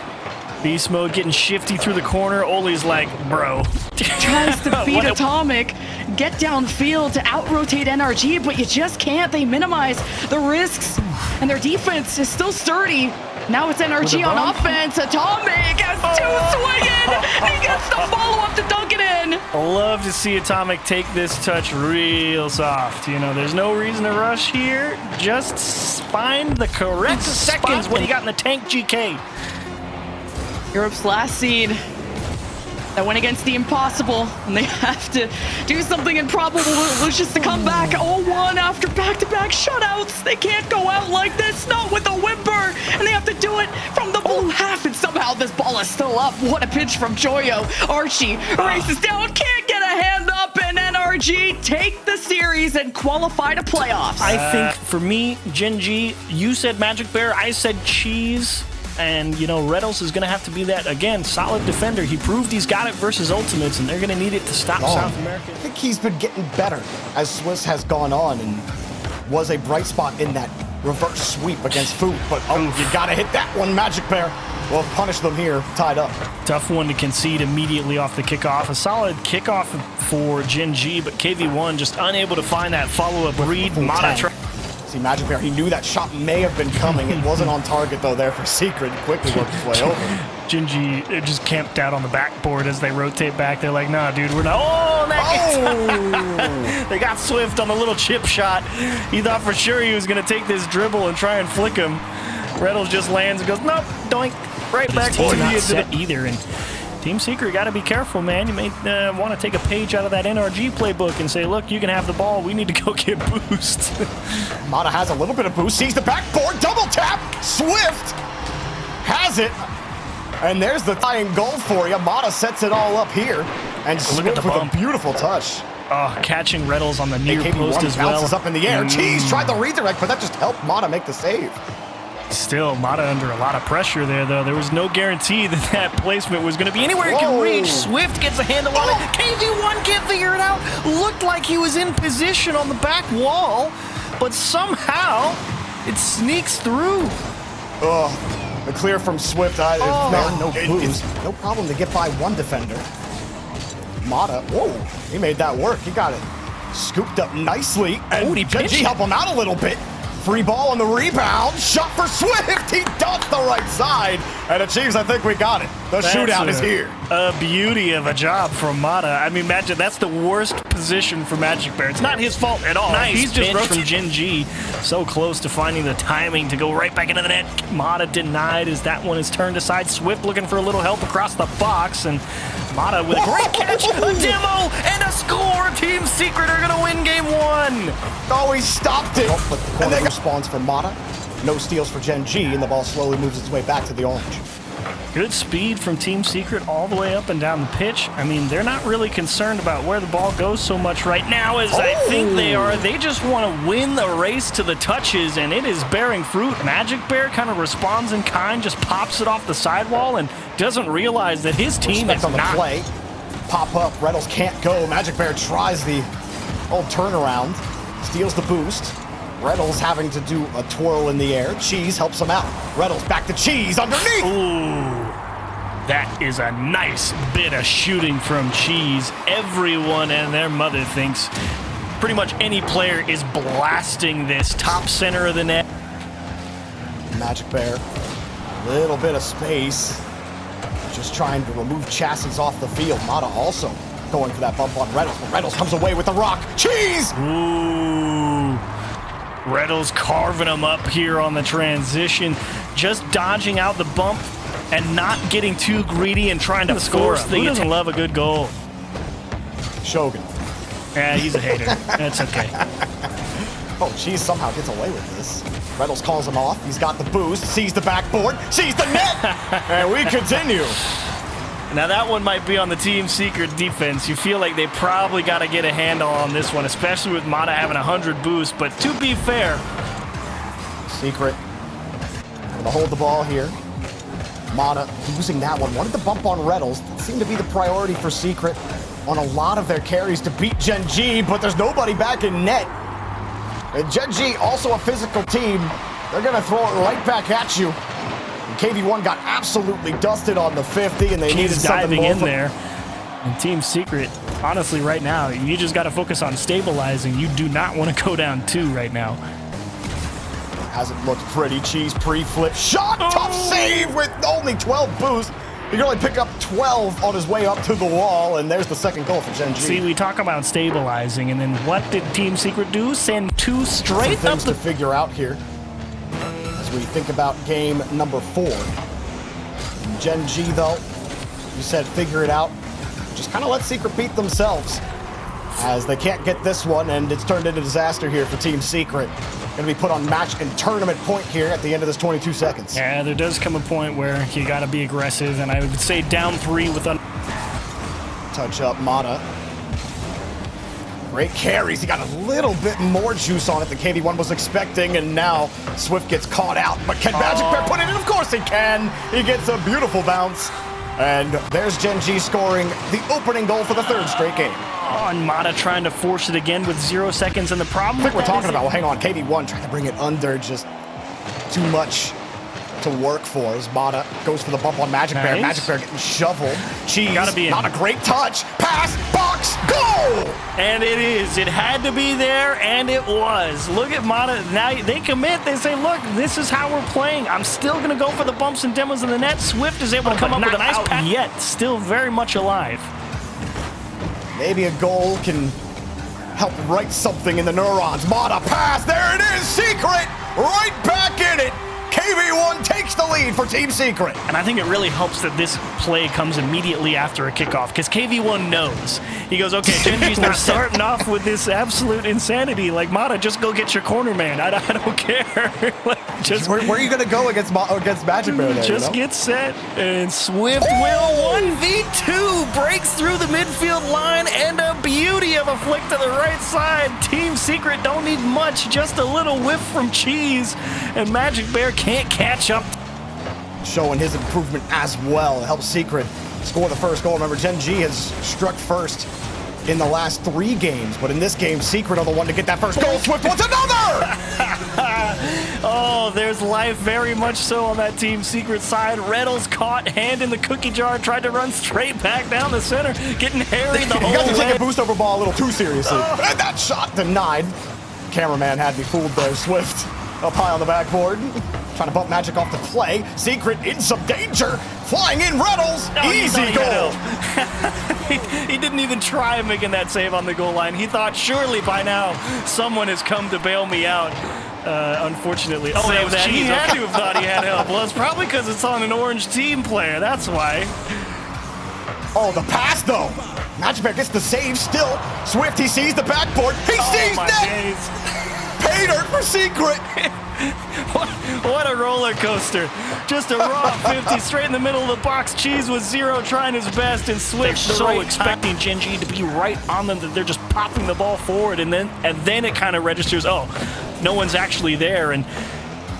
Beast Mode getting shifty through the corner. Oli's like, bro. Tries to beat Atomic, get downfield to out-rotate NRG, but you just can't. They minimize the risks, and their defense is still sturdy. Now it's NRG on offense. Atomic has two swinging. He gets the follow-up to dunk it in. Love to see Atomic take this touch real soft. You know, there's no reason to rush here. Just find the correct seconds when you got in the tank, GK. Europe's last seed that went against the impossible, and they have to do something improbable just to come back 0-1 after back-to-back shutouts. They can't go out like this, not with a whimper, and they have to do it from the blue half, and somehow this ball is still up. What a pitch from Joyo. Archie races down, can't get a hand up, and NRG take the series and qualify to playoffs. I think for me, Gen.G, you said Magic Bear, I said Cheese. And, you know, Rlcs is going to have to be that, again, solid defender. He proved he's got it versus Ultimates, and they're going to need it to stop South America. I think he's been getting better as Swiss has gone on and was a bright spot in that reverse sweep against Food. But, you got to hit that one, Magic Bear. Well, punish them here, tied up. Tough one to concede immediately off the kickoff. A solid kickoff for Gen.G, but KV1 just unable to find that follow-up read. Mata See, Magic Bear, he knew that shot may have been coming. It wasn't on target, though, there for Secret. Quickly worked his way over. Gen.G just camped out on the backboard as they rotate back. They're like, nah, dude, we're not. Oh, they got Swift on the little chip shot. He thought for sure he was going to take this dribble and try and flick him. Rlcs just lands and goes, nope, doink, right back to the set either. And Team Secret got to be careful, man. You may want to take a page out of that NRG playbook and say, look, you can have the ball. We need to go get boost. Mata has a little bit of boost. Sees the backboard. Double tap. Swift has it. And there's the tying goal for you. Mata sets it all up here. And Swift with a beautiful touch. Oh, catching Rlcs on the near post as well. Bounces up in the air. Cheese tried the redirect, but that just helped Mata make the save. Still, Mata under a lot of pressure there, though. There was no guarantee that that placement was going to be anywhere it can reach. Swift gets a handle on it. KV1 can't figure it out. Looked like he was in position on the back wall, but somehow it sneaks through. Oh, the clear from Swift. No boost. No problem to get by one defender. Mata, whoa, he made that work. He got it scooped up nicely. And Gen.G help him out a little bit. Free ball on the rebound. Shot for Swift. He dunked the right side and achieves. I think we got it. The shootout is here. A beauty of a job from Mata. I mean, imagine that's the worst position for Magic Bear. It's not his fault at all. Nice He's just from Gen.G. So close to finding the timing to go right back into the net. Mata denied as that one is turned aside. Swift looking for a little help across the box, and Mata with a great catch, a demo, and a score. Team Secret are going to win game one. Oh, he stopped it. But the corner responds for Mata. No steals for Gen.G, and the ball slowly moves its way back to the orange. Good speed from Team Secret all the way up and down the pitch. I mean, they're not really concerned about where the ball goes so much right now as I think they are. They just want to win the race to the touches, and it is bearing fruit. Magic Bear kind of responds in kind, just pops it off the sidewall and doesn't realize that his team is on the not. Play. Pop up. Rlcs can't go. Magic Bear tries the old turnaround. Steals the boost. Rlcs having to do a twirl in the air. Cheese helps him out. Rlcs back to Cheese underneath. Ooh, that is a nice bit of shooting from Cheese. Everyone and their mother thinks pretty much any player is blasting this top center of the net. Magic Bear, little bit of space. Just trying to remove chassis off the field. Mata also going for that bump on Rlcs, but Rlcs comes away with the rock. Cheese! Ooh. Rlcs carving him up here on the transition, just dodging out the bump and not getting too greedy and trying to force the. Who doesn't love a good goal? Shogun. Yeah, he's a hater. That's okay. Oh, Cheese somehow gets away with this. Rlcs calls him off. He's got the boost, sees the backboard, sees the net, and we continue. Now that one might be on the Team Secret defense. You feel like they probably got to get a handle on this one, especially with Mata having 100 boosts. But to be fair, Secret going to hold the ball here. Mata losing that one. Wanted the bump on Rlcs. That seemed to be the priority for Secret on a lot of their carries to beat Gen.G, but there's nobody back in net. And Gen.G, also a physical team. They're going to throw it right back at you. KV1 got absolutely dusted on the 50, and they needed something more in there. And Team Secret, honestly, right now, you just got to focus on stabilizing. You do not want to go down 2 right now. Hasn't looked pretty. Cheese pre-flip shot. Tough save with only 12 boost. He can only pick up 12 on his way up to the wall, and there's the second goal for Gen.G. See, we talk about stabilizing, and then what did Team Secret do? Send 2 straight Some up things the... to figure out here as we think about game number 4. Gen.G, though, you said figure it out. Just kind of let Secret beat themselves, as they can't get this one, and it's turned into disaster here for Team Secret. Going to be put on match and tournament point here at the end of this 22 seconds. Yeah, there does come a point where you got to be aggressive, and I would say down 3 with... Touch up Mata. Great carries. He got a little bit more juice on it than KV1 was expecting, and now Swift gets caught out. But can Magic Bear put it in? Of course he can. He gets a beautiful bounce. And there's Gen.G scoring the opening goal for the 3rd straight game. Oh, and Mata trying to force it again with 0 seconds, and the problem I think we're with that talking is about, well, hang on, KV1 trying to bring it under, just too much to work for as Mata goes for the bump on Magic Bear. Nice. Magic Bear getting shoveled. Cheese, Gotta be in. not a great touch. Pass, box, goal! And it is. It had to be there, and it was. Look at Mata. Now they commit. They say, look, this is how we're playing. I'm still going to go for the bumps and demos in the net. Swift is able to come up with a nice pass. Yet, still very much alive. Maybe a goal can help right something in the neurons. Mata pass, there it is, Secret, right back in it. KV1 takes the lead for Team Secret. And I think it really helps that this play comes immediately after a kickoff, because KV1 knows. He goes, okay, Gen.G's not starting off with this absolute insanity. Like, Mata, just go get your corner man. I don't care. Like, just Where are you going to go against Magic Bear there? Just get set, and Swift will 1v2, breaks through the midfield line, and a beauty of a flick to the right side. Team Secret don't need much, just a little whiff from Cheese, and Magic Bear can't catch up. Showing his improvement as well. Helps Secret score the first goal. Remember, Gen.G has struck first in the last 3 games, but in this game, Secret are the one to get that first goal. Swift wants another! Oh, there's life very much so on that Team Secret side. Reynolds caught, hand in the cookie jar, tried to run straight back down the center, getting harried the whole You got to way. take a boost over ball a little too seriously. And that shot denied. Cameraman had me fooled there. Swift up high on the backboard. Trying to bump Magic off the play. Secret in some danger. Flying in Reynolds. Easy goal. He didn't even try making that save on the goal line. He thought surely by now someone has come to bail me out. Unfortunately, he had to have thought he had help. Well, it's probably because it's on an orange team player. That's why. Oh, the pass though. Magic Bear gets the save still. Swift, he sees the backboard. He sees net. Pay dirt for Secret. What a roller coaster. Just a raw 50 straight in the middle of the box. Cheese was 0 trying his best, and Swift so expecting Gen.G to be right on them that they're just popping the ball forward, and then it kind of registers, oh, no one's actually there, and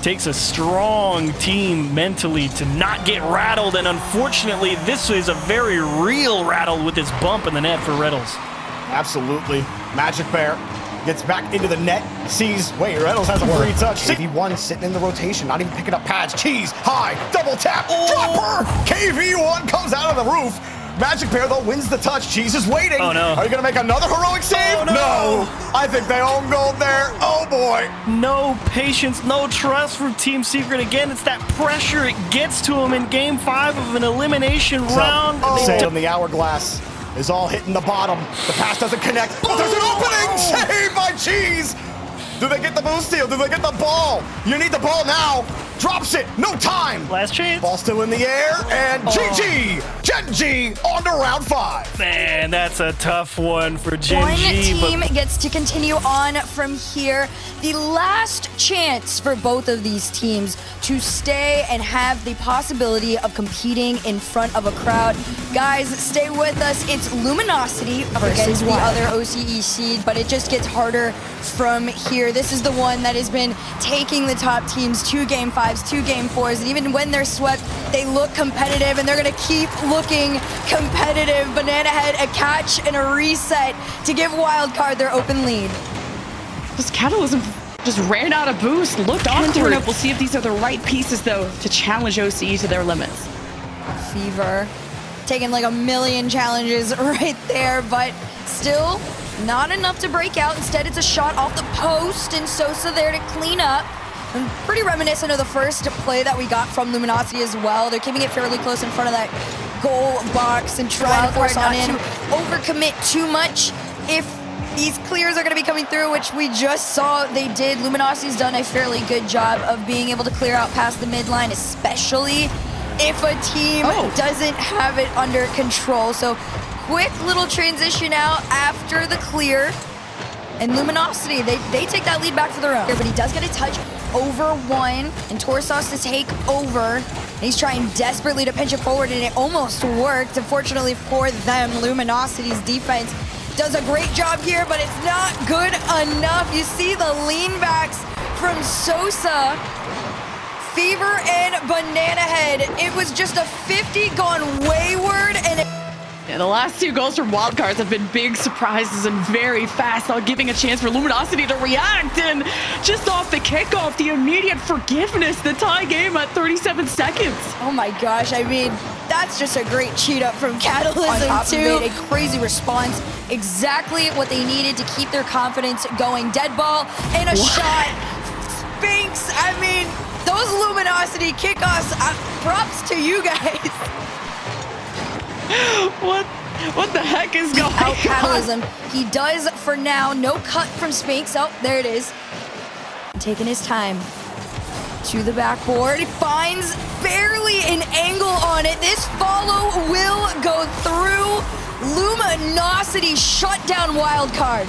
takes a strong team mentally to not get rattled, and unfortunately this is a very real rattle with this bump in the net for Reynolds. Absolutely. Magic Bear gets back into the net, sees, wait, Reynolds has a free touch. KV1 sitting in the rotation, not even picking up pads. Cheese, high, double tap, dropper! KV1 comes out of the roof. Magic Bear, though, wins the touch. Cheese is waiting. Oh, no. Are you going to make another heroic save? Oh, no. I think they own gold there. Oh, boy. No patience, no trust from Team Secret. Again, it's that pressure. It gets to them in Game 5 of an elimination round. Save on the hourglass is all hitting the bottom. The pass doesn't connect, but there's an opening! Saved by Cheese! Do they get the boost steal? Do they get the ball? You need the ball now. Drops it, no time. Last chance. Ball still in the air, and GG! Gen.G on to round 5. Man, that's a tough one for Gen.G. One team gets to continue on from here. The last chance for both of these teams to stay and have the possibility of competing in front of a crowd. Guys, stay with us. It's Luminosity versus the other OCE seed, but it just gets harder from here. This is the one that has been taking the top teams to Game 5s, to Game 4s, and even when they're swept, they look competitive, and they're going to keep looking competitive. Banana Head, a catch and a reset to give WILDCARD their open lead. This Catalysm just ran out of boost, looked awkward. We'll see if these are the right pieces, though, to challenge OCE to their limits. Fever taking like a million challenges right there, but still not enough to break out. Instead, it's a shot off the post, and Sosa there to clean up. And pretty reminiscent of the first play that we got from Luminosity as well. They're keeping it fairly close in front of that goal box and trying to force not to overcommit too much if these clears are going to be coming through, which we just saw they did. Luminosity's done a fairly good job of being able to clear out past the midline, especially if a team doesn't have it under control. So quick little transition out after the clear. And Luminosity, they take that lead back for their own. But he does get a touch over one, and Torsos to take over. And he's trying desperately to pinch it forward, and it almost worked. Unfortunately for them, Luminosity's defense does a great job here, but it's not good enough. You see the lean backs from Sosa, Fever, and Banana Head. It was just a 50 gone wayward, and yeah, the last 2 goals from Wildcards have been big surprises and very fast, all giving a chance for Luminosity to react. And just off the kickoff, the immediate forgiveness, the tie game at 37 seconds. oh my gosh, I mean, that's just a great cheat up from Catalysm too. A crazy response, exactly what they needed to keep their confidence going. Dead ball and a shot. Sphinx, I mean, those Luminosity kickoffs, props to you guys. What the heck is going Out on? Catalysm. He does for now. No cut from Sphinx. Oh, there it is. Taking his time to the backboard. He finds barely an angle on it. This follow will go through. Luminosity shut down Wildcard.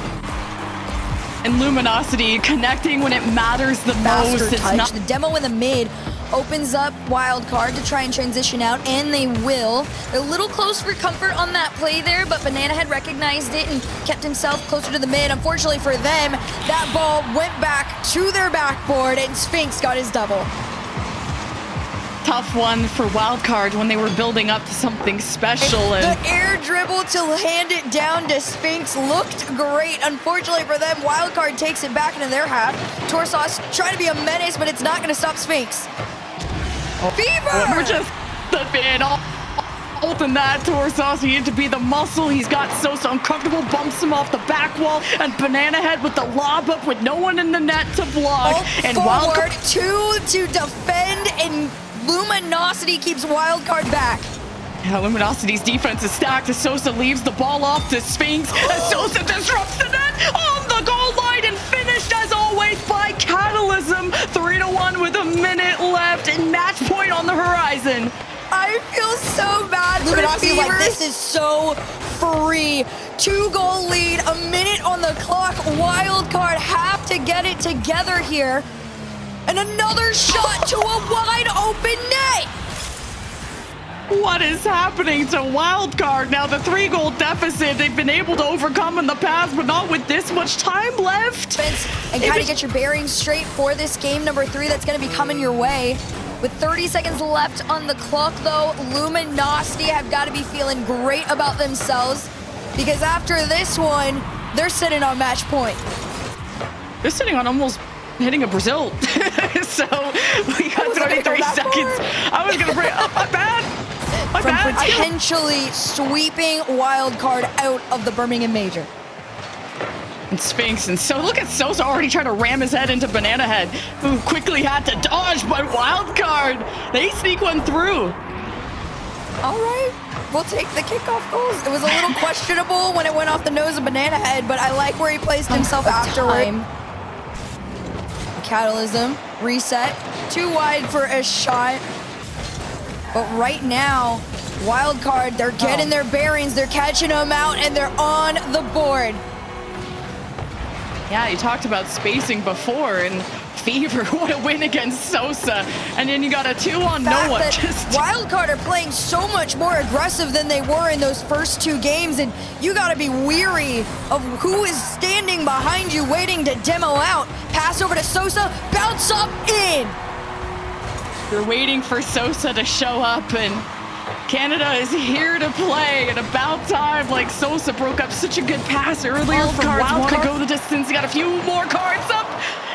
And Luminosity connecting when it matters the most. Faster It's touch. not The demo in the mid opens up Wildcard to try and transition out, and they will. They're a little close for comfort on that play there, but Banana had recognized it and kept himself closer to the mid. Unfortunately for them, that ball went back to their backboard, and Sphinx got his double. tough one for Wildcard when they were building up to something special. The And air dribble to hand it down to Sphinx looked great. Unfortunately for them, Wildcard takes it back into their half. Torsos trying to be a menace, but it's not going to stop Sphinx. Fever! we're just the bit all than that. Torsos needed to be the muscle. He's got Sosa uncomfortable, bumps him off the back wall, and Banana Head with the lob up with no one in the net to block. And forward, two to defend, and Luminosity keeps Wildcard back. Yeah, Luminosity's defense is stacked as Sosa leaves the ball off to Sphinx. As Sosa disrupts the net on the goal line and finished as always by Catalysm. 3-1 with a minute left and match point on the horizon. I feel so bad for Luminosity, Fever. like, This is so free. 2-goal lead, a minute on the clock. Wildcard have to get it together here. And another shot to a wide open net. What is happening to Wildcard? Now the 3-goal deficit they've been able to overcome in the past, but not with this much time left. And kind of get your bearings straight for this game number 3 that's going to be coming your way. With 30 seconds left on the clock, though, Luminosity have got to be feeling great about themselves, because after this one, they're sitting on match point. They're sitting on almost hitting a Brazil. So we got 33 seconds. I was going to bring up my bad. My From bad. potentially sweeping Wildcard out of the Birmingham Major. And Sphinx, and so look at Sosa already trying to ram his head into Banana Head, who quickly had to dodge, but Wildcard, they sneak one through. All right, we'll take the kickoff goals. It was a little questionable when it went off the nose of Banana Head, but I like where he placed himself afterward. Catalysm, reset, too wide for a shot. But right now, Wildcard, they're getting their bearings, they're catching them out, and they're on the board. Yeah, you talked about spacing before, and Fever, what a win against Sosa. And then you got a 2 on no one. Wildcard are playing so much more aggressive than they were in those first 2 games, and you got to be weary of who is standing behind you waiting to demo out. Pass over to Sosa, bounce up, in. You're waiting for Sosa to show up, and Canada is here to play, and about time. Like, Sosa broke up such a good pass earlier from Wildcard to go the distance. He got a few more cards up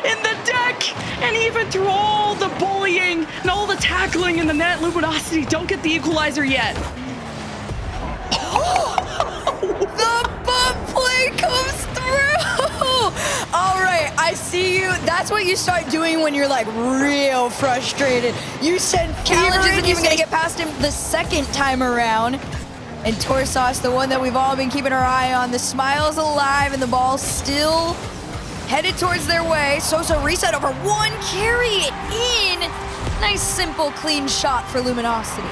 in the deck, and even through all the bullying and all the tackling in the net, Luminosity don't get the equalizer yet. The bump play comes through. All right, I see you. That's That's what you start doing when you're like real frustrated. You said Challenge isn't even gonna get past him the second time around. And Torsos, the one that we've all been keeping our eye on, the smile's alive and the ball still headed towards their way. Sosa reset over one, carry it in. Nice, simple, clean shot for Luminosity.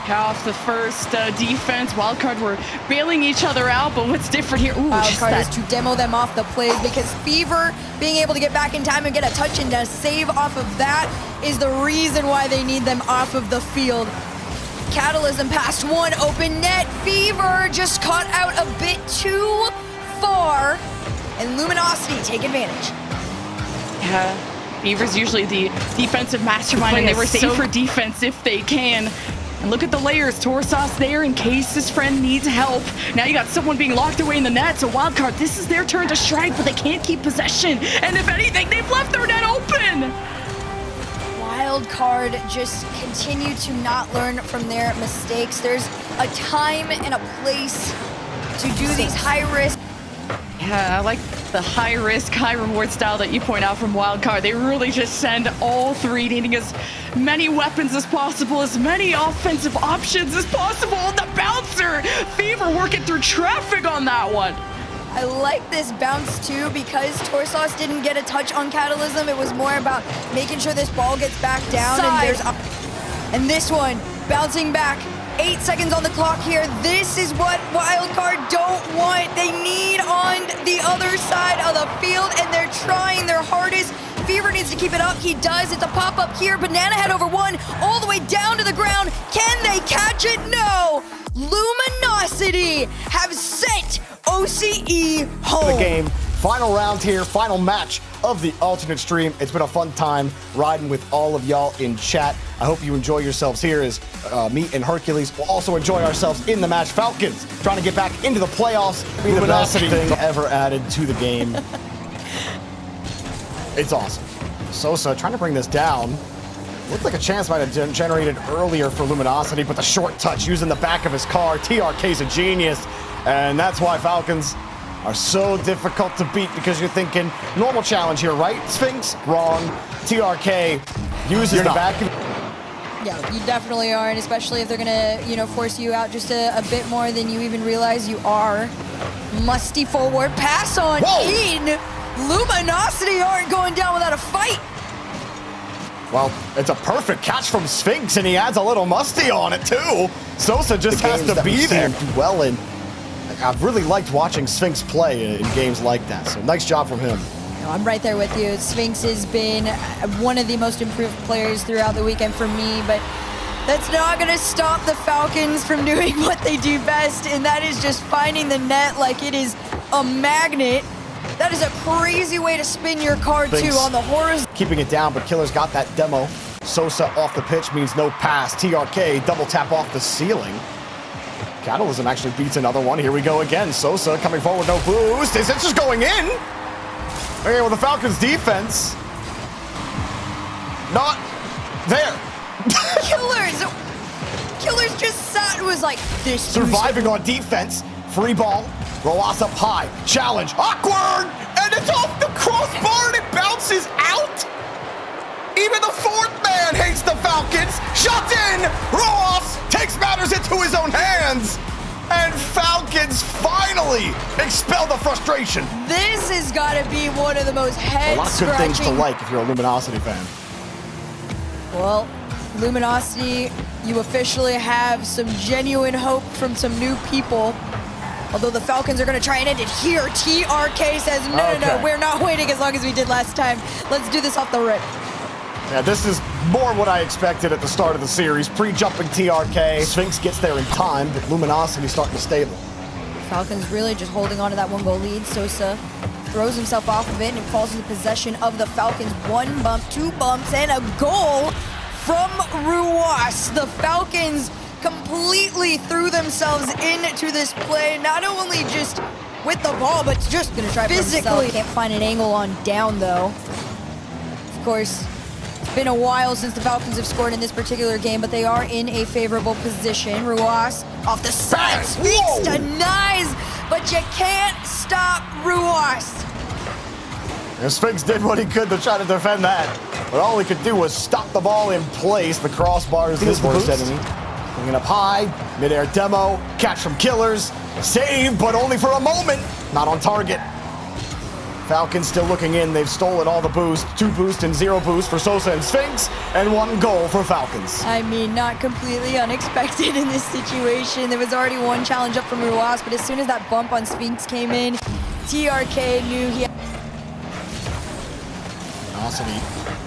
Off the first defense, Wildcard were bailing each other out, but what's different here? Ooh, Wildcard is to demo them off the plays because Fever being able to get back in time and get a touch and a save off of that is the reason why they need them off of the field. Catalysm past one, open net. Fever just caught out a bit too far, and Luminosity take advantage. Yeah, Fever's usually the defensive mastermind, and they were safe for defense if they can. And look at the layers. Torsos there in case his friend needs help. Now you got someone being locked away in the net, so Wildcard, this is their turn to strike, but they can't keep possession. And if anything, they've left their net open. Wildcard just continue to not learn from their mistakes. There's a time and a place to do these high risk. Yeah, I like the high risk, high reward style that you point out from Wildcard. They really just send all three, needing as many weapons as possible, as many offensive options as possible. The bouncer, Fever working through traffic on that one. I like this bounce too because Torsos didn't get a touch on Catalysm. It was more about making sure this ball gets back down. And this one, bouncing back. 8 seconds on the clock here. This is what Wildcard don't want. They need on the other side of the field, and they're trying their hardest. Fever needs to keep it up. He does. It's a pop-up here. Banana head over one, all the way down to the ground. Can they catch it? No. Luminosity have sent OCE home. The game. Final round here, final match of the alternate stream. It's been a fun time riding with all of y'all in chat. I hope you enjoy yourselves here as me and Hercules will also enjoy ourselves in the match. Falcons trying to get back into the playoffs. Be the best thing ever added to the game. It's awesome. Sosa trying to bring this down. Looked like a chance might have been generated earlier for Luminosity, but the short touch using the back of his car. TRK's a genius, and that's why Falcons are so difficult to beat, because you're thinking normal challenge here, right? Sphinx? Wrong. TRK uses the back. Yeah, you definitely are, and especially if they're gonna, force you out just a bit more than you even realize you are. Musty forward pass on in. Luminosity aren't going down without a fight. Well, it's a perfect catch from Sphinx, and he adds a little musty on it too. Sosa just has to be there. Well in. I've really liked watching Sphinx play in games like that, so nice job from him. No, I'm right there with you. Sphinx has been one of the most improved players throughout the weekend for me, but that's not going to stop the Falcons from doing what they do best, and that is just finding the net like it is a magnet. That is a crazy way to spin your car, too, on the horizontal. Keeping it down, but Killer's got that demo. Sosa off the pitch means no pass. TRK double tap off the ceiling. Catalysm actually beats another one. Here we go again. Sosa coming forward, no boost. Is it just going in? Okay, well, the Falcons' defense not there. Killers just sat and was like, this. Surviving on defense. Free ball. Roas up high. Challenge. Awkward! And it's off the crossbar and it bounces out. Even the fourth man hates the Falcons. Shot in! Roas takes matters into his own hands. And Falcons finally expel the frustration. This has got to be one of the most head-scratching. A lot of good things to like if you're a Luminosity fan. Well, Luminosity, you officially have some genuine hope from some new people. Although the Falcons are going to try and end it here. TRK says, no, we're not waiting as long as we did last time. Let's do this off the rip. Yeah, this is more what I expected at the start of the series. Pre-jumping TRK. Sphinx gets there in time, but Luminosity's starting to stable. Falcons really just holding on to that one-goal lead. Sosa throws himself off of it and falls into possession of the Falcons. 1 bump, 2 bumps, and a goal from Ruas. The Falcons completely threw themselves into this play, not only just with the ball, but just gonna try physically. Can't find an angle on down, though. Of course, it's been a while since the Falcons have scored in this particular game, but they are in a favorable position. Ruas off the side, Sphinx denies, but you can't stop Ruas. And Sphinx did what he could to try to defend that. But all he could do was stop the ball in place. The crossbar is his worst enemy. Bringing up high, mid-air demo, catch from Killers. Save, but only for a moment. Not on target. Falcons still looking in. They've stolen all the boost. 2 boost and 0 boost for Sosa and Sphinx. And 1 goal for Falcons. I mean, not completely unexpected in this situation. There was already 1 challenge up from Ruas, but as soon as that bump on Sphinx came in, TRK knew he had... Velocity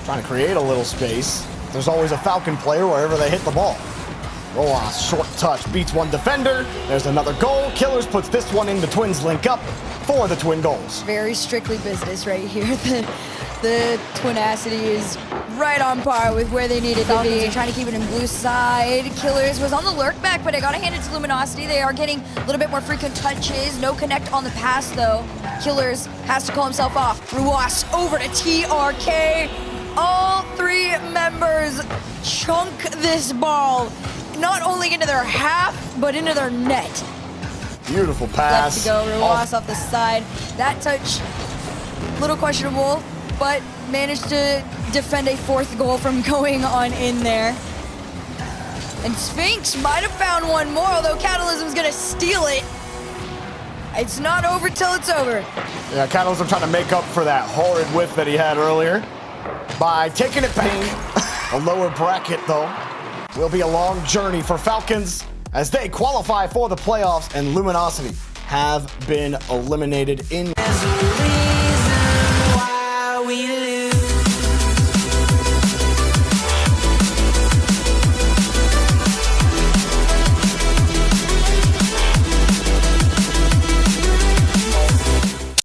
trying to create a little space. There's always a Falcon player wherever they hit the ball. Rojas, short touch, beats 1 defender. There's another goal. Killers puts this one in. The Twins link up for the twin goals. Very strictly business right here. The Twinacity is right on par with where they needed to be. Trying to keep it in blue side. Killers was on the lurk back, but I gotta hand it to Luminosity. They are getting a little bit more frequent touches. No connect on the pass though. Killers has to call himself off. Ruas over to TRK. All 3 members chunk this ball not only into their half, but into their net. Beautiful pass. Left to go, Ruas off the side. That touch, little questionable, but managed to defend a 4th goal from going on in there. And Sphinx might have found 1 more, although Catalysm's gonna steal it. It's not over till it's over. Yeah, Catalysm trying to make up for that horrid whiff that he had earlier by taking it back. A lower bracket, though, will be a long journey for Falcons as they qualify for the playoffs, and Luminosity have been eliminated in.